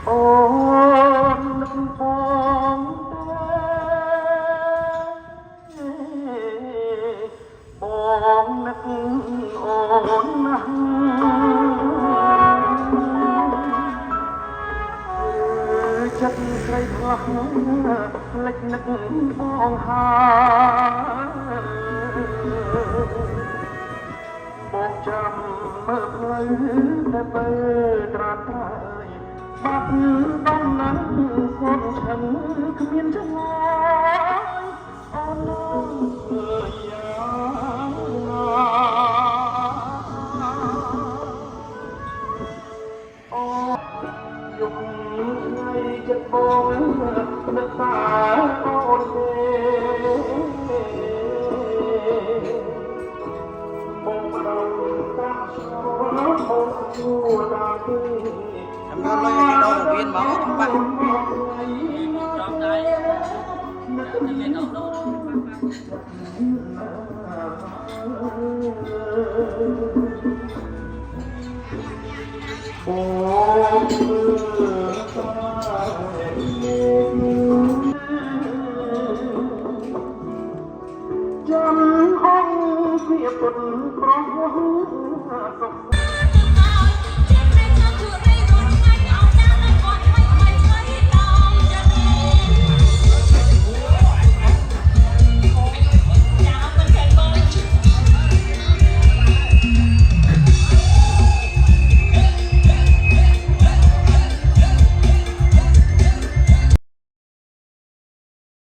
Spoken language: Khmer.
អូននឹងបងបងនឹកអូនណាស់ចិត្តស្រីផ្លាស់លិចនឹកបងហើយចាំមើលផ្លូវតែបើត្រាត្រៃបាត់ដំណឹងស្ងប់ឈឹងគ្មានឆ្ងាយអូនយ៉ាងណាអូយប់ថ្ងៃចិត្តបងនឹកតាអូនទេបងដល់តាមស្គាល់បងគួរដល់ទេចាំយកលុយឲ្យដោវៀនមកខ្ញុំបាក់ចំដៃមានដោដោចាំអង្គជាពុនប្រោះសុខ